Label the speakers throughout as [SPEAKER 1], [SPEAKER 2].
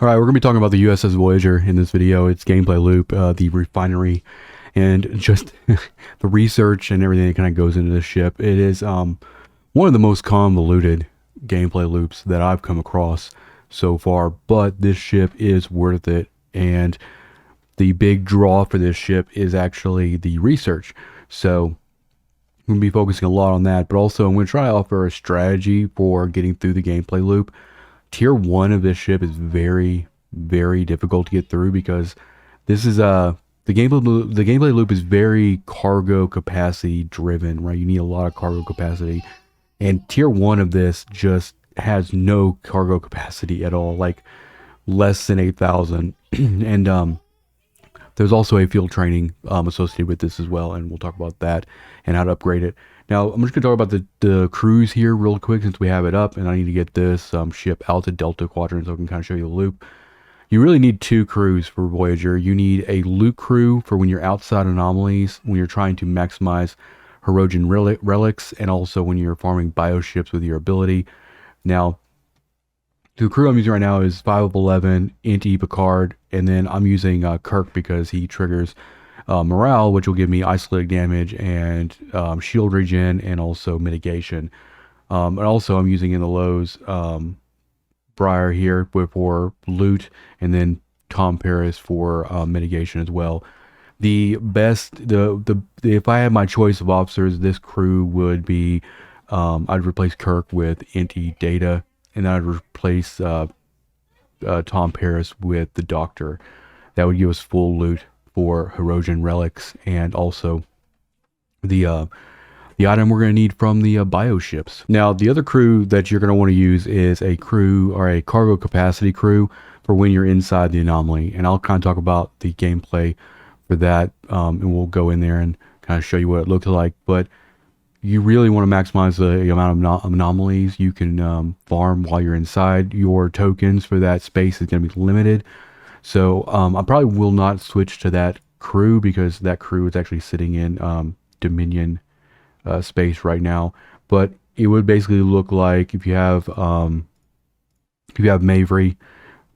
[SPEAKER 1] All right, we're going to be talking about the USS Voyager in this video. Its gameplay loop, the Refinery, and just the research and everything that kind of goes into this ship. It is one of the most convoluted gameplay loops that I've come across so far, but this ship is worth it. And the big draw for this ship is actually the research. So I'm going to be focusing a lot on that, but also I'm going to try to offer a strategy for getting through the gameplay loop. Tier 1 of this ship is very, very difficult to get through because this is the gameplay loop is very cargo capacity driven, right? You need a lot of cargo capacity, and tier 1 of this just has no cargo capacity at all, like less than 8,000. And there's also a field training associated with this as well, and we'll talk about that and how to upgrade it. Now, I'm just going to talk about the crews here real quick since we have it up, and I need to get this ship out to Delta Quadrant so I can kind of show you the loop. You really need 2 crews for Voyager. You need a loot crew for when you're outside anomalies, when you're trying to maximize Herodian relics, and also when you're farming bioships with your ability. Now, the crew I'm using right now is 5 of 11, Int E Picard, and then I'm using Kirk because he triggers morale, which will give me isolated damage and shield regen and also mitigation. And also I'm using in the lows Briar here for loot, and then Tom Paris for mitigation as well. The best, if I had my choice of officers, this crew would be I'd replace Kirk with Int E Data, and then I'd replace Tom Paris with the Doctor. That would give us full loot for Herodian relics, and also the item we're going to need from the bioships. Now, the other crew that you're going to want to use is a crew or a cargo capacity crew for when you're inside the anomaly, and I'll kind of talk about the gameplay for that, and we'll go in there and kind of show you what it looks like. But you really want to maximize the amount of anomalies you can farm while you're inside. Your tokens for that space is going to be limited. So I probably will not switch to that crew because that crew is actually sitting in Dominion space right now. But it would basically look like if you have Mavery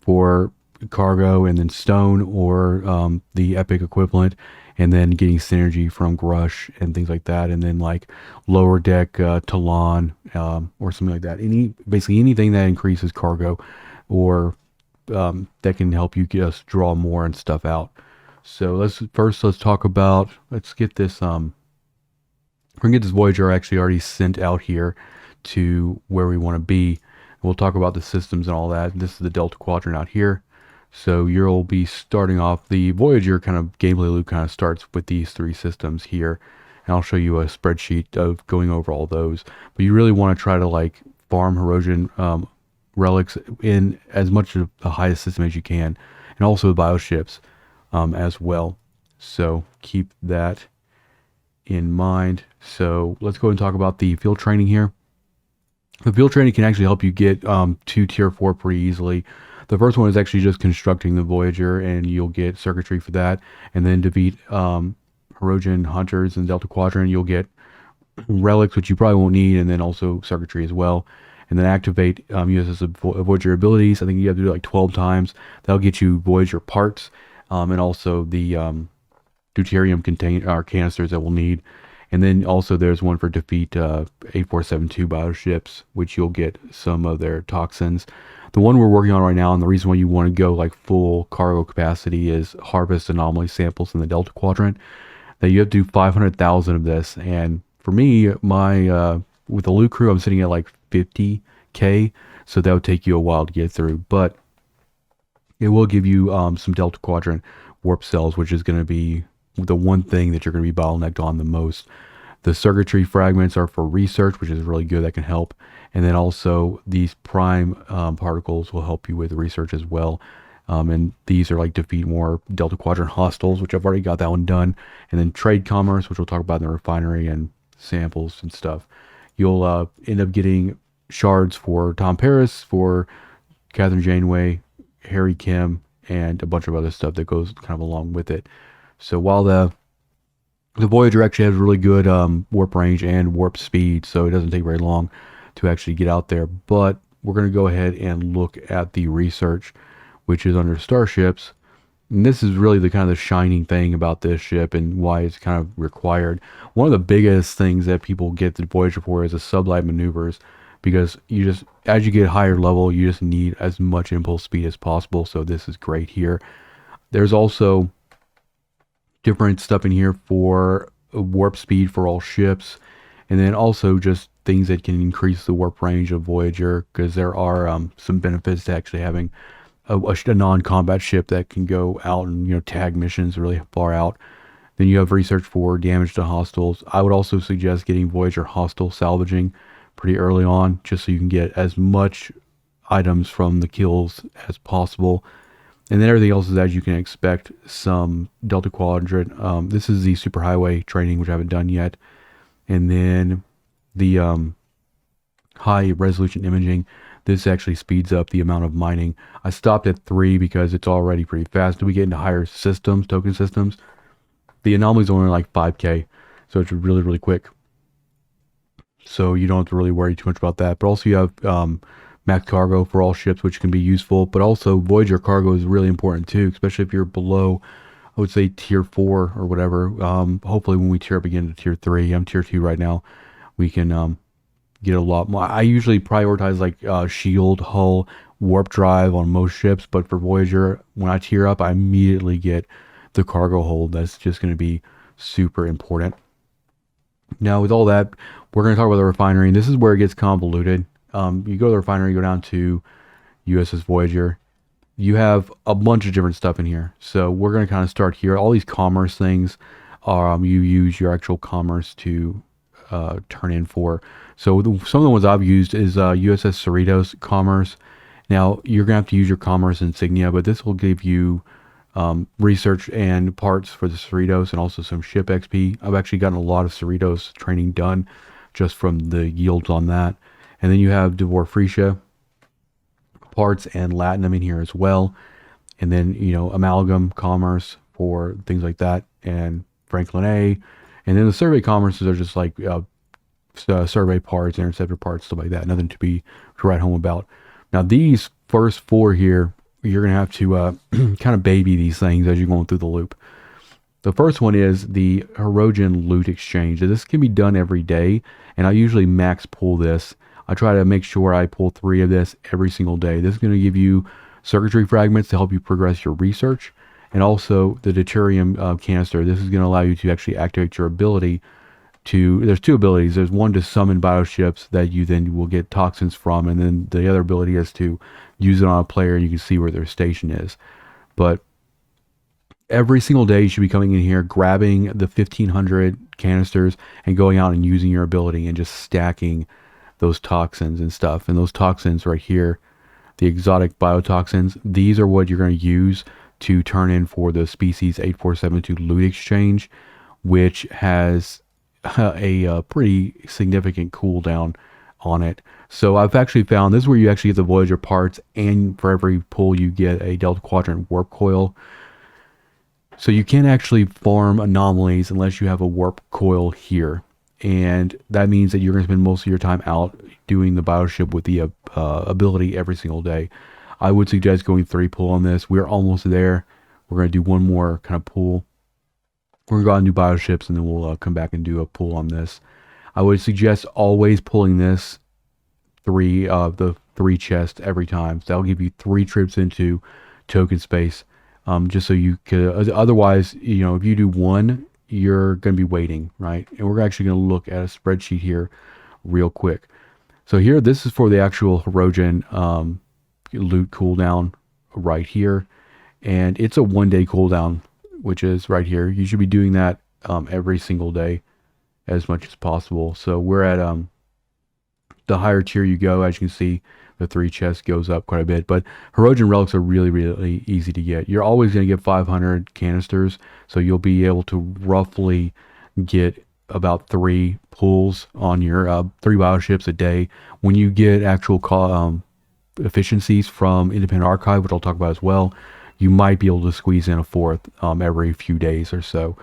[SPEAKER 1] for cargo, and then Stone or the Epic equivalent, and then getting synergy from Grush and things like that, and then like lower deck Talon or something like that. Basically anything that increases cargo or that can help you just draw more and stuff out. So let's talk about, let's get this we're gonna get this Voyager actually already sent out here to where we want to be. We'll talk about the systems and all that. This is the Delta Quadrant out here. So you'll be starting off the Voyager kind of gameplay loop kind of starts with these 3 systems here, and I'll show you a spreadsheet of going over all those. But you really want to try to like farm Herodian relics in as much of the highest system as you can, and also the bioships as well. So keep that in mind. So let's go and talk about the field training here. The field training can actually help you get to tier 4 pretty easily. The first one is actually just constructing the Voyager, and you'll get circuitry for that, and then defeat Herodian hunters in Delta Quadrant. You'll get relics, which you probably won't need, and then also circuitry as well. And then activate USS Voyager abilities. I think you have to do it like 12 times. That'll get you Voyager parts, and also the deuterium canisters that we'll need. And then also there's one for defeat 8472 bioships, which you'll get some of their toxins. The one we're working on right now, and the reason why you want to go like full cargo capacity, is harvest anomaly samples in the Delta Quadrant. That you have to do 500,000 of this, and for me, my with the loot crew, I'm sitting at like 50k, so that would take you a while to get through. But it will give you some Delta Quadrant warp cells, which is going to be the one thing that you're going to be bottlenecked on the most. The circuitry fragments are for research, which is really good. That can help. And then also these prime particles will help you with research as well. And these are like defeat more Delta Quadrant hostiles, which I've already got that one done. And then trade commerce, which we'll talk about in the refinery, and samples and stuff. You'll end up getting shards for Tom Paris, for Catherine Janeway, Harry Kim, and a bunch of other stuff that goes kind of along with it. So while the Voyager actually has really good warp range and warp speed, so it doesn't take very long to actually get out there. But we're going to go ahead and look at the research, which is under starships. And this is really the kind of the shining thing about this ship and why it's kind of required. One of the biggest things that people get the Voyager for is the sublight maneuvers, because you just, as you get higher level, you just need as much impulse speed as possible. So this is great here. There's also different stuff in here for warp speed for all ships, and then also just things that can increase the warp range of Voyager, because there are some benefits to actually having a non-combat ship that can go out and, you know, tag missions really far out. Then you have research for damage to hostiles. I would also suggest getting Voyager hostile salvaging pretty early on, just so you can get as much items from the kills as possible. And then everything else is as you can expect. Some Delta Quadrant. This is the superhighway training, which I haven't done yet. And then the high resolution imaging. This actually speeds up the amount of mining. I stopped at 3 because it's already pretty fast. When we get into higher systems, token systems, the Anomaly is only like 5k. So it's really, really quick. So you don't have to really worry too much about that. But also you have max cargo for all ships, which can be useful. But also Voyager cargo is really important too, especially if you're below, I would say tier 4 or whatever. Hopefully when we tier up again to tier 3, I'm tier 2 right now, we can get a lot more. I usually prioritize like shield, hull, warp drive on most ships, but for Voyager, when I tier up, I immediately get the cargo hold. That's just going to be super important. Now with all that, we're going to talk about the refinery, and this is where it gets convoluted. You go to the refinery, go down to USS Voyager. You have a bunch of different stuff in here. So we're going to kind of start here. All these commerce things are, you use your actual commerce to turn in for. So some of the ones I've used is USS Cerritos commerce. Now you're gonna have to use your commerce insignia, but this will give you research and parts for the Cerritos and also some ship XP. I've actually gotten a lot of Cerritos training done just from the yields on that. And then you have Devor Freesia parts and Latinum in here as well. And then, you know, amalgam commerce for things like that, and Franklin A. And then the survey commerces are just like survey parts, interceptor parts, stuff like that. Nothing to write home about. Now these first 4 here, you're going to have to kind of baby these things as you're going through the loop. The first one is the Hirogen loot exchange. This can be done every day, and I usually max pull this. I try to make sure I pull 3 of this every single day. This is going to give you circuitry fragments to help you progress your research, and also the deuterium canister. This is going to allow you to actually activate your ability to, there's 2 abilities. There's one to summon bioships that you then will get toxins from, and then the other ability is to use it on a player and you can see where their station is. But every single day you should be coming in here, grabbing the 1500 canisters and going out and using your ability and just stacking those toxins and stuff. And those toxins right here, the exotic biotoxins, these are what you're going to use to turn in for the species 8472 loot exchange, which has a pretty significant cooldown on it. So I've actually found this is where you actually get the Voyager parts, and for every pull you get a Delta Quadrant warp coil. So you can't actually farm anomalies unless you have a warp coil here, and that means that you're going to spend most of your time out doing the bioship with the ability every single day. I would suggest going 3 pull on this. We're almost there. We're going to do one more kind of pull. We're going to go out and do bioships, and then we'll come back and do a pull on this. I would suggest always pulling this the 3 chests every time. So that'll give you 3 trips into token space, just so you could. Otherwise, you know, if you do 1, you're going to be waiting, right? And we're actually going to look at a spreadsheet here real quick. So here, this is for the actual Hirogen loot cooldown right here, and it's a 1-day cooldown, which is right here. You should be doing that every single day as much as possible. So we're at the higher tier you go, as you can see, the 3 chests goes up quite a bit. But Hirogen relics are really, really easy to get. You're always going to get 500 canisters, so you'll be able to roughly get about 3 pulls on your 3 bioships a day. When you get actual efficiencies from Independent Archive, which I'll talk about as well, you might be able to squeeze in a 4th every few days or so.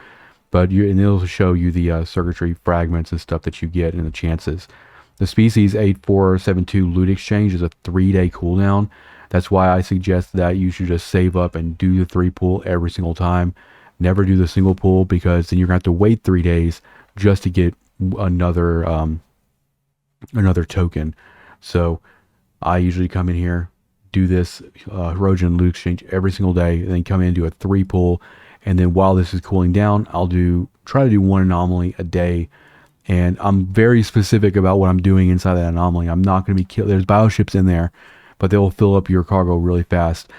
[SPEAKER 1] But and it'll show you the circuitry fragments and stuff that you get and the chances. The species 8472 loot exchange is a 3-day cooldown. That's why I suggest that you should just save up and do the 3 pull every single time. Never do the single pull, because then you're gonna have to wait 3 days just to get another another token. So I usually come in here, do this Herogen loot exchange every single day, and then come in and do a 3 pull. And then while this is cooling down, I'll try to do 1 anomaly a day. And I'm very specific about what I'm doing inside that anomaly. I'm not going to be killed. There's bioships in there, but they will fill up your cargo really fast.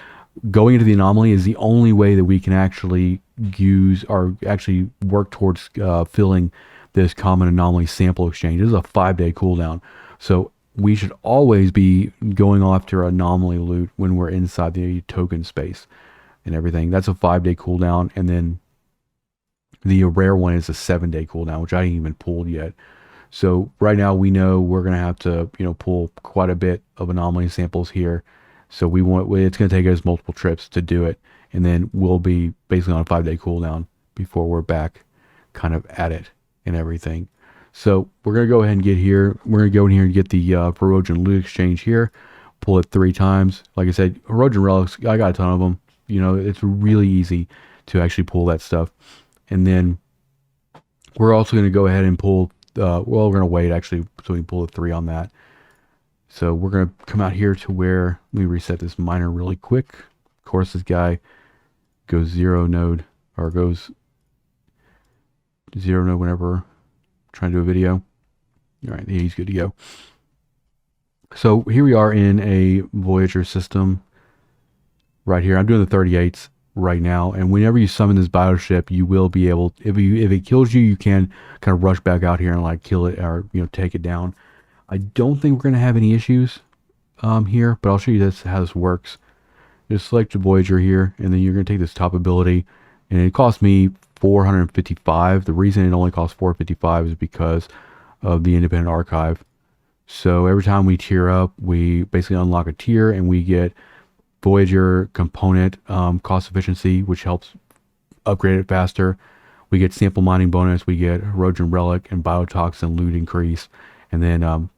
[SPEAKER 1] Going into the anomaly is the only way that we can actually use or actually work towards filling this common anomaly sample exchange. This is a 5-day cooldown. So we should always be going after anomaly loot when we're inside the token space and everything. That's a 5-day cooldown. And then the rare one is a 7-day cooldown, which I ain't even pulled yet. So right now we know we're going to have to, pull quite a bit of anomaly samples here. So it's going to take us multiple trips to do it. And then we'll be basically on a 5-day cooldown before we're back kind of at it and everything. So we're going to go ahead and get here. We're going to go in here and get the Herogen loot exchange here. Pull it 3 times. Like I said, Herogen relics, I got a ton of them. It's really easy to actually pull that stuff. And then we're also going to go ahead and pull, we're going to wait actually so we can pull the 3 on that. So we're going to come out here to where we reset this miner really quick. Of course, this guy goes 0 node, or goes 0 node whenever I'm trying to do a video. All right, he's good to go. So here we are in a Voyager system right here. I'm doing the 38s right now, and whenever you summon this bioship, you will be able, if it kills you, you can kind of rush back out here and like kill it, or take it down. I don't think we're going to have any issues here, but I'll show you how this works. Just select your Voyager here, and then you're going to take this top ability, and it cost me 455. The reason it only costs 455 is because of the independent archive. So every time we tier up, we basically unlock a tier, and we get Voyager component cost efficiency, which helps upgrade it faster. We get sample mining bonus, we get Herogen relic and biotoxin loot increase, and then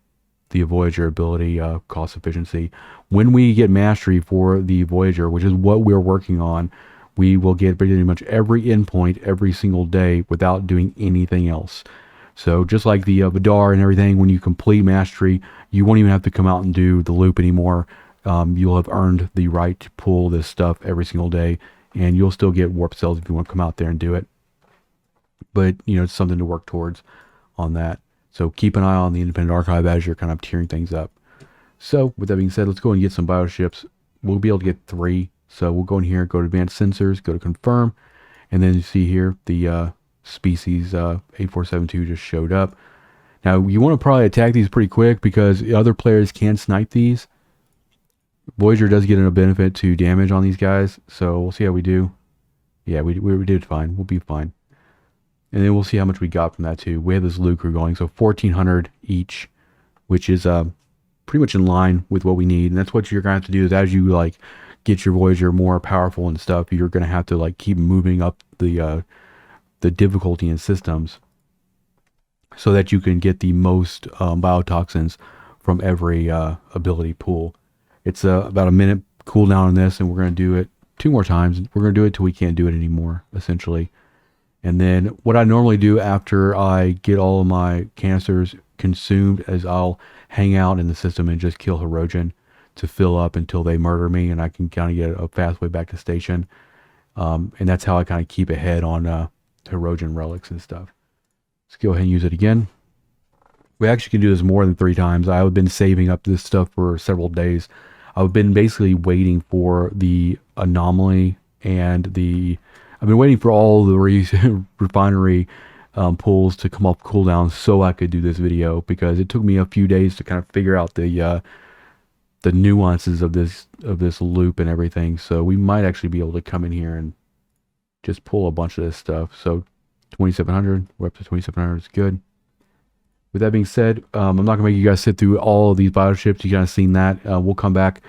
[SPEAKER 1] the Voyager ability cost efficiency. When we get mastery for the Voyager, which is what we're working on, we will get pretty much every endpoint every single day without doing anything else. So just like the Vidar and everything, when you complete mastery, you won't even have to come out and do the loop anymore. You'll have earned the right to pull this stuff every single day, and you'll still get warp cells if you want to come out there and do it. But it's something to work towards on that. So keep an eye on the independent archive as you're kind of tearing things up. So with that being said, let's go and get some bioships. We'll be able to get 3. So we'll go in here, go to advanced sensors, go to confirm, and then you see here the species 8472 just showed up. Now you want to probably attack these pretty quick because other players can snipe these. Voyager does get a benefit to damage on these guys, so we'll see how we do. Yeah, we did fine. We'll be fine. And then we'll see how much we got from that too. We have this loot crew going, so 1,400 each, which is pretty much in line with what we need. And that's what you're gonna have to do is as you like get your Voyager more powerful and stuff, you're gonna have to like keep moving up the difficulty in systems so that you can get the most biotoxins from every ability pool. It's about a minute cooldown on this, and we're gonna do it 2 more times. We're gonna do it till we can't do it anymore, essentially. And then what I normally do after I get all of my canisters consumed is I'll hang out in the system and just kill Herogen to fill up until they murder me, and I can kind of get a fast way back to station. And that's how I kind of keep ahead on Herogen relics and stuff. Let's go ahead and use it again. We actually can do this more than 3 times. I've been saving up this stuff for several days. I've been basically waiting for the Anomaly and I've been waiting for all the Refinery pulls to come off cooldown so I could do this video, because it took me a few days to kind of figure out the nuances of this loop and everything. So we might actually be able to come in here and just pull a bunch of this stuff. So 2,700, we're up to 2,700. It's good. With that being said, I'm not gonna make you guys sit through all of these bioships. You guys seen that. We'll come back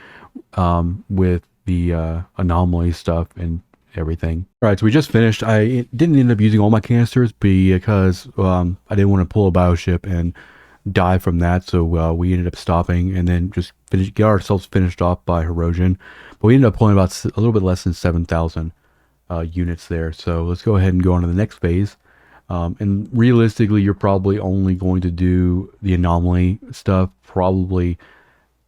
[SPEAKER 1] with the Anomaly stuff and everything. All right, so we just finished. I didn't end up using all my canisters because I didn't want to pull a bioship and die from that, so we ended up stopping and then just get ourselves finished off by Erosion. But we ended up pulling about a little bit less than 7,000 units there. So let's go ahead and go on to the next phase. And realistically, you're probably only going to do the anomaly stuff probably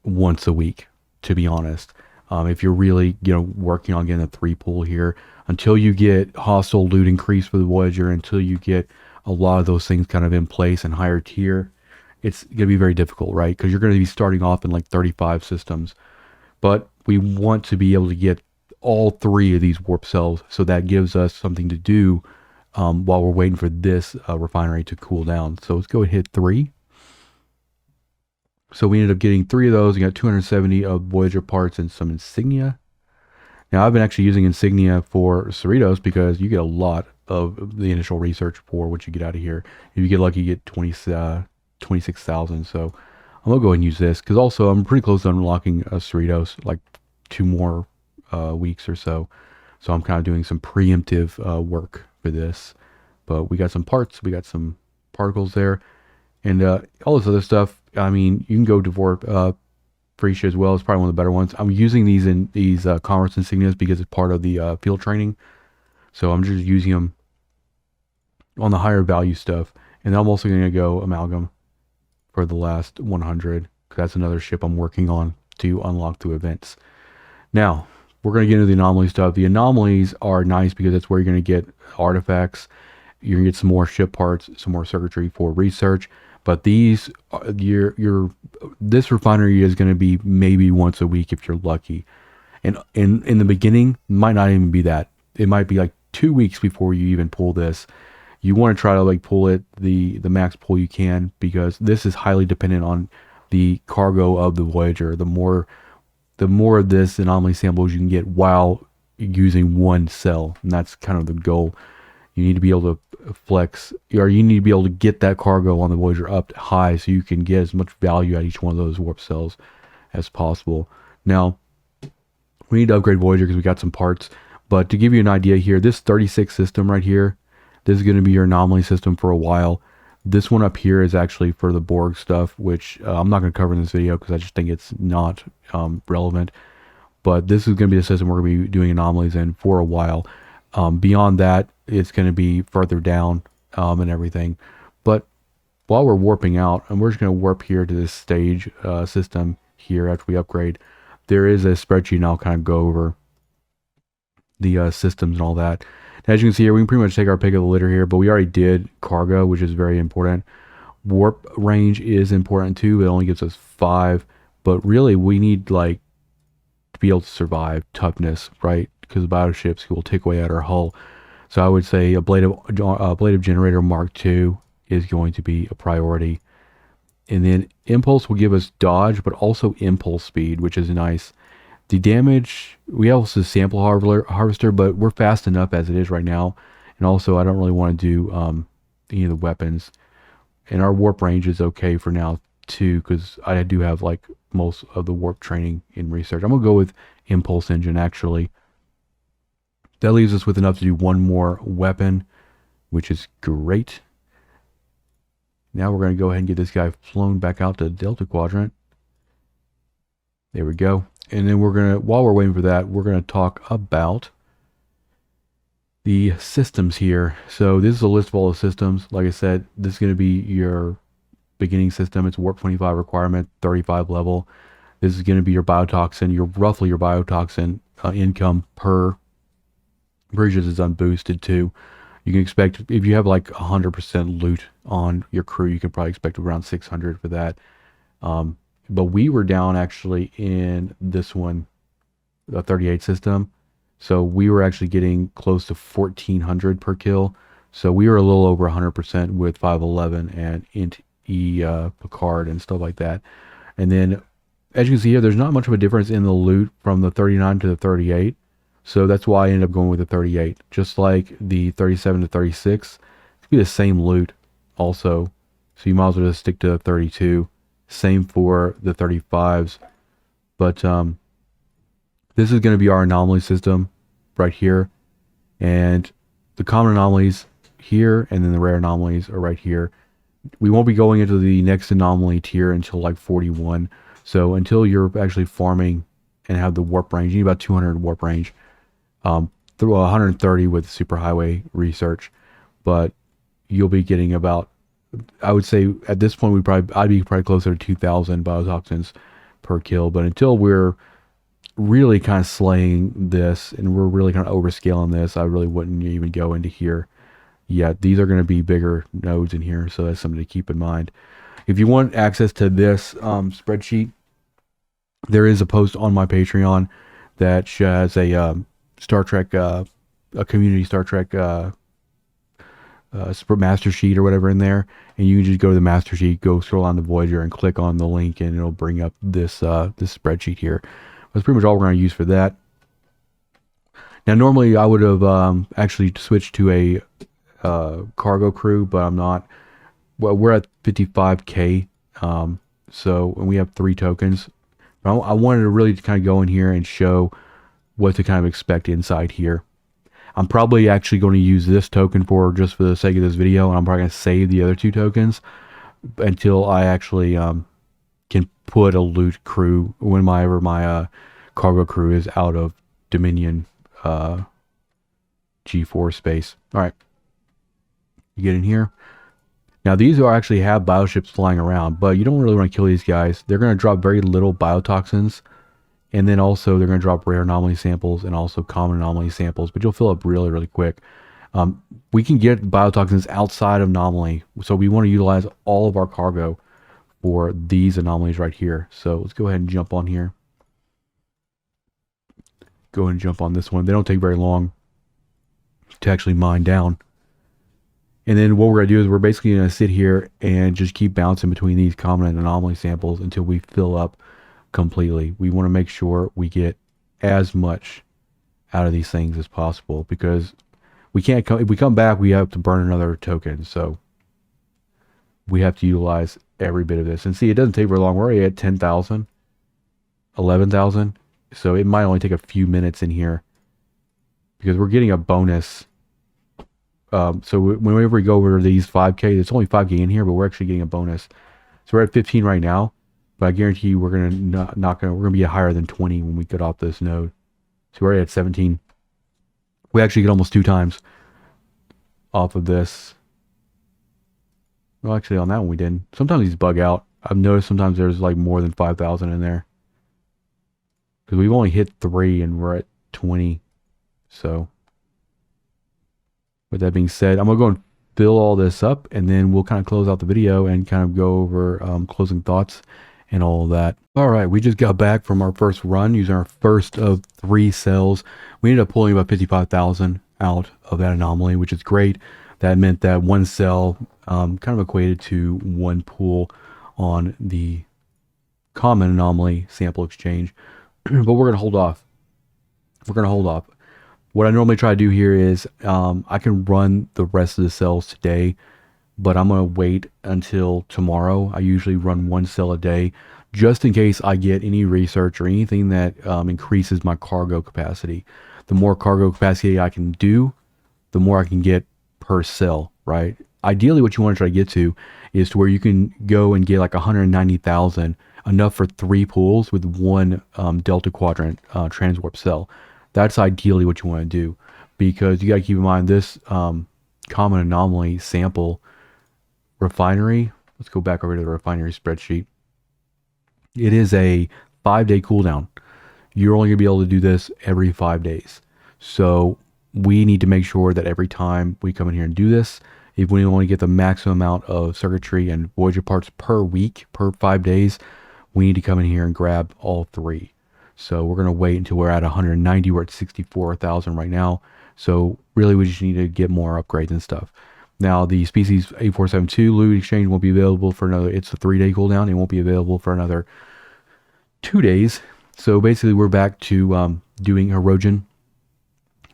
[SPEAKER 1] once a week, to be honest. If you're really, working on getting a 3 pull here, until you get hostile loot increase for the Voyager, until you get a lot of those things kind of in place and higher tier, it's going to be very difficult, right? Because you're going to be starting off in like 35 systems. But we want to be able to get all 3 of these warp cells, so that gives us something to do while we're waiting for this refinery to cool down. So let's go and hit 3. So we ended up getting 3 of those. We got 270 of Voyager parts and some insignia. Now I've been actually using insignia for Cerritos because you get a lot of the initial research for what you get out of here. If you get lucky, you get 26,000. So I'm gonna go ahead and use this because also I'm pretty close to unlocking a Cerritos, like 2 more weeks or so. So I'm kind of doing some preemptive work for this. But we got some parts, we got some particles there, and all this other stuff. I mean, you can go to Freesia as well. It's probably one of the better ones. I'm using these in these commerce insignias because it's part of the field training. So I'm just using them on the higher value stuff. And I'm also going to go amalgam for the last 100. That's another ship I'm working on to unlock through events. Now, we're going to get into the anomaly stuff. The anomalies are nice because that's where you're going to get artifacts. You're going to get some more ship parts, some more circuitry for research. But these, this refinery is going to be maybe once a week if you're lucky. And in the beginning, might not even be that. It might be like 2 weeks before you even pull this. You want to try to like pull it the max pull you can, because this is highly dependent on the cargo of the Voyager. The more of this anomaly samples you can get while using one cell, and that's kind of the goal. You need to be able to flex, or you need to be able to get that cargo on the Voyager up high so you can get as much value at each one of those warp cells as possible. Now, we need to upgrade Voyager because we got some parts. But to give you an idea here, this 36 system right here, this is going to be your anomaly system for a while. This one up here is actually for the Borg stuff, which I'm not going to cover in this video because I just think it's not relevant. But this is going to be the system we're going to be doing anomalies in for a while. Beyond that, it's going to be further down and everything. But while we're warping out, and we're just going to warp here to this stage system here after we upgrade, there is a spreadsheet, and I'll kind of go over the systems and all that. As you can see here, we can pretty much take our pick of the litter here, but we already did cargo, which is very important. Warp range is important too. It only gives us 5, but really we need like to be able to survive toughness, right? Because bioships will take away at our hull. So I would say a blade of generator Mark II is going to be a priority. And then impulse will give us dodge, but also impulse speed, which is nice. The damage, we also sample harvester, but we're fast enough as it is right now. And also, I don't really want to do any of the weapons. And our warp range is okay for now too, because I do have like most of the warp training in research. I'm gonna go with impulse engine actually. That leaves us with enough to do one more weapon, which is great. Now we're going to go ahead and get this guy flown back out to Delta Quadrant. There we go. And then we're going to, while we're waiting for that, we're going to talk about the systems here. So this is a list of all the systems. Like I said, this is going to be your beginning system. It's Warp 25 requirement, 35 level. This is going to be your biotoxin, roughly your biotoxin income per bridges is unboosted too. You can expect, if you have like 100% loot on your crew, you can probably expect around 600 for that. But we were down actually in this one, the 38 system. So we were actually getting close to 1400 per kill. So we were a little over 100% with 511 and int E Picard and stuff like that. And then as you can see here, there's not much of a difference in the loot from the 39 to the 38. So that's why I ended up going with the 38. Just like the 37 to 36, it's be the same loot also. So you might as well just stick to the 32. Same for the 35s. But this is going to be our anomaly system right here. And the common anomalies here, and then the rare anomalies are right here. we won't be going into the next anomaly tier until like 41. So until you're actually farming and have the warp range, you need about 200 warp range, through 130 with superhighway research, but you'll be getting about, I would say at this point I'd be probably closer to 2,000 biotoxins per kill. But until we're really kind of slaying this and we're really kind of overscaling this, I really wouldn't even go into here yet. These are going to be bigger nodes in here, so that's something to keep in mind. If you want access to this spreadsheet, there is a post on my Patreon that has a Star Trek, a community Star Trek master sheet or whatever in there, and you can just go to the master sheet, go scroll on the Voyager, and click on the link, and it'll bring up this this spreadsheet here. That's pretty much all we're going to use for that. Now, normally I would have actually switched to a cargo crew, but I'm not. Well, we're at 55k, so and we have 3 tokens. I wanted to really kind of go in here and show what to kind of expect inside here. I'm probably actually going to use this token for just for the sake of this video, and I'm probably going to save the other 2 tokens until I actually can put a loot crew whenever my cargo crew is out of Dominion G4 space. All right, you get in here. Now these are actually have bioships flying around, but you don't really want to kill these guys. They're going to drop very little biotoxins, and then also they're going to drop rare anomaly samples and also common anomaly samples, but you'll fill up really, really quick. We can get biotoxins outside of anomaly, so we want to utilize all of our cargo for these anomalies right here. So let's go ahead and jump on here. Go ahead and jump on this one. They don't take very long to actually mine down. And then what we're going to do is we're basically going to sit here and just keep bouncing between these common and anomaly samples until we fill up completely. We want to make sure we get as much out of these things as possible, because we can't if we come back, we have to burn another token. So we have to utilize every bit of this. And see, it doesn't take very long. We're already at 10,000, 11,000. So it might only take a few minutes in here because we're getting a bonus. So whenever we go over these 5k, it's only 5k in here, but we're actually getting a bonus. So we're at 15 right now, but I guarantee you we're gonna be higher than 20 when we get off this node. So we're already at 17. We actually get almost 2 times off of this. Well, actually on that one we didn't. Sometimes these bug out. I've noticed sometimes there's like more than 5,000 in there, because we've only hit 3 and we're at 20. So with that being said, I'm going to go and fill all this up, and then we'll kind of close out the video and kind of go over closing thoughts and all of that. All right, we just got back from our first run using our first of 3 cells. We ended up pulling about 55,000 out of that anomaly, which is great. That meant that 1 cell kind of equated to 1 pool on the common anomaly sample exchange. But we're going to hold off. We're going to hold off. What I normally try to do here is I can run the rest of the cells today, but I'm going to wait until tomorrow. I usually run 1 cell a day just in case I get any research or anything that increases my cargo capacity. The more cargo capacity I can do, the more I can get per cell, right? Ideally, what you want to try to get to is to where you can go and get like 190,000, enough for 3 pools with 1 Delta Quadrant transwarp cell. That's ideally what you want to do, because you got to keep in mind this common anomaly sample refinery. Let's go back over to the refinery spreadsheet. It is a 5-day cooldown. You're only going to be able to do this every 5 days. So we need to make sure that every time we come in here and do this, if we only get the maximum amount of circuitry and Voyager parts per week, per 5 days, we need to come in here and grab all 3. So we're going to wait until we're at 190. We're at 64,000 right now. So really we just need to get more upgrades and stuff. Now the species 8472 loot exchange won't be available for another, it's a 3-day cooldown. It won't be available for another 2 days. So basically we're back to doing Erogen,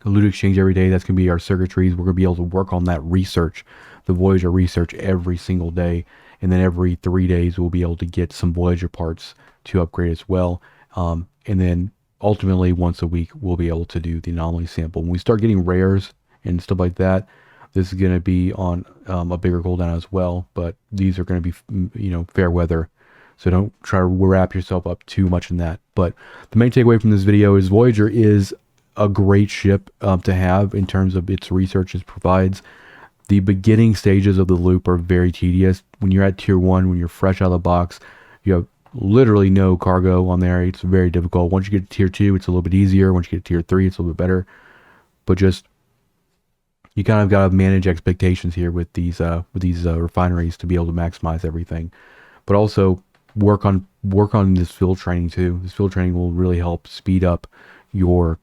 [SPEAKER 1] a loot exchange every day. That's going to be our circuitries. We're going to be able to work on that research, the Voyager research, every single day. And then every 3 days we'll be able to get some Voyager parts to upgrade as well. And then ultimately once a week we'll be able to do the anomaly sample. When we start getting rares and stuff like that, This is going to be on a bigger cooldown as well, but these are going to be, fair weather. So don't try to wrap yourself up too much in that. But the main takeaway from this video is Voyager is a great ship to have in terms of its research it provides. The beginning stages of the loop are very tedious. When you're at tier 1, when you're fresh out of the box, you have literally no cargo on there. It's very difficult. Once you get to tier 2, it's a little bit easier. Once you get to tier 3, it's a little bit better. But just, you kind of got to manage expectations here with these refineries to be able to maximize everything. But also work on this field training too. This field training will really help speed up your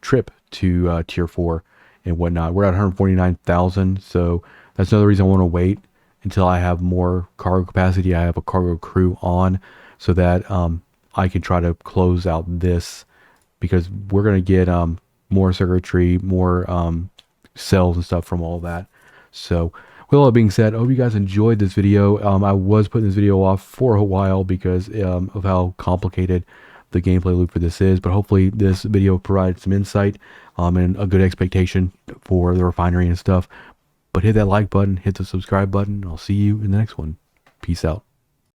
[SPEAKER 1] trip to tier 4 and whatnot. We're at 149,000, so that's another reason I want to wait until I have more cargo capacity. I have a cargo crew on, so that I can try to close out this, because we're going to get more circuitry, more cells and stuff from all that. So with all that being said, I hope you guys enjoyed this video. I was putting this video off for a while because of how complicated the gameplay loop for this is, but hopefully this video provided some insight and a good expectation for the refinery and stuff. But hit that like button, hit the subscribe button. I'll see you in the next one. Peace out.